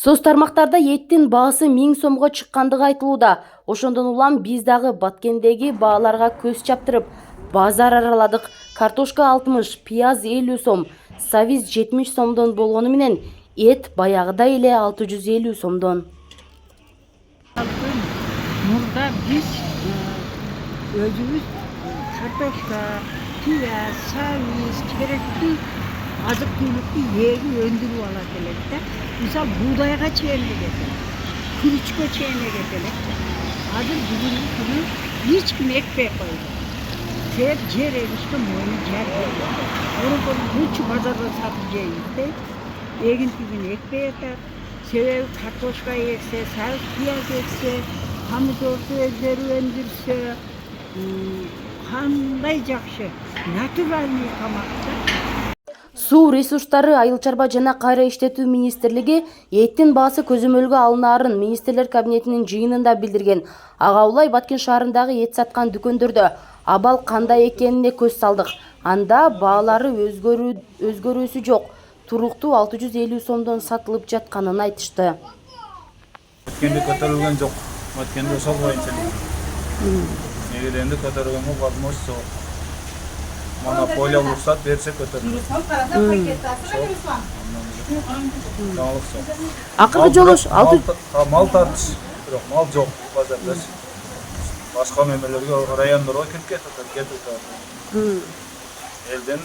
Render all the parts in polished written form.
Соц тармактарда еттин баасы 1000 сомго чыккандыгы айтылууда. Ошондон улам биз дагы Баткендеги бааларга көз чаптырып, базар араладык. Картошка 60, пияз 50 сом, савиз 70 сомдон болгону менен эт баягыдай эле 650 сомдон. Мурда биз өзүбүз картошка, пияз, савиз керектүү азык түлүктү эги өндүрүп алат элек да. Мисалы буудайга чейин экелек, күрүчкө чейин экелек. Азыр бүгүнкү күнү эч ким экпей койду. Себеп жер эгишке мойну жар бербейт. Ошондон лучше базарда сатып жейбиз дейт. Эгинтигин экпей атат. Себеби картошка эксе, савиз, пияз эксе, помидорду өздөрү өндүрсө, кандай жакшы, натуральный тамак да. Суу ресурстары, айыл чарба жана кайра иштетүү министрлиги эттин баасы көзөмөлгө алынаарын министрлер кабинетинин жыйынында билдирген. Ага улай Баткен шаарындагы эт саткан дүкөндөрдө абал кандай экенине көз салдык. Анда баалары өзгөрүүсү жок. Туруктуу 650 сомдон сатылып жатканын айтышты. Баткенде көтөрүлгөн жок. Баткенде ошол боюнча. Эгер энди көтөргөнгө возможность жок. Монополия уруксат берсе көтөрүлөт. Акыркы жолу мал тартыш, бирок мал жок базарда. Башка мемлекетке, райондорго кирип кетет. Элден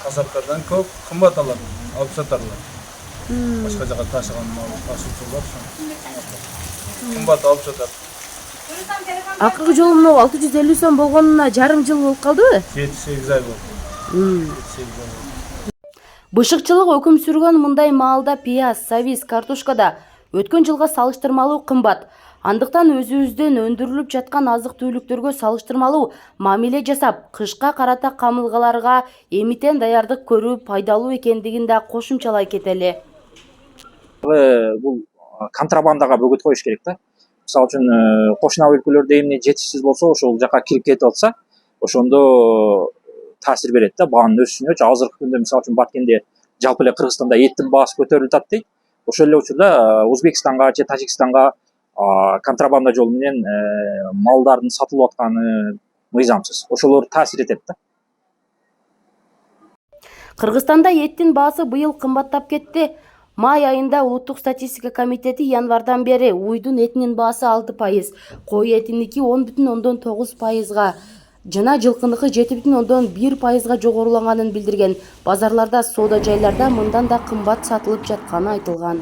касаптардан көп кымбат алат, алып сатарлар. Башка жака ташыган мал ташуучулар кымбат алып сатат. акыркы жолу 650 сом болгонуна жарым жыл болуп калдыбы? 7-8 ай болду. Бышыкчылык өкүм сүргөн мындай маалда пияз, савиз, картошкада өткөн жылга салыштырмалуу кымбат. Андыктан өзүбүздөн өндүрүлүп жаткан азык түлүктөргө салыштырмалуу мамиле жасап, кышка карата камылгаларга эмитен даярдык көрүү пайдалуу экендигин да кошумчалай кетели. Бул контрабандага бөгөт коюш керек да. Мисалы үчүн кошуна өлкөлөрдө эмне жетишсиз болсо, ошол жака кирип кетип атса, ошондо таасир берет да баанын өсүшүнө. Азыркы күндө мисалы үчүн Баткенде жалпы эле Кыргызстанда эттин баасы көтөрүлүп атат дейт. Ошол эле учурда Өзбекстанга же Тажикстанга контрабанда жолу менен малдардын сатылып атканы мыйзамсыз. Ошолор таасир этет да. Кыргызстанда эттин баасы быйыл кымбаттап кетти. Май айында Улуттук статистика комитети январдан бери уйдун этинин баасы 6%, кой этиники 10,9%, жана жылкыныкы 7,1%га жогоруланганын билдирген. Базарларда, соода жайларда мындан да кымбат сатылып жатканы айтылган.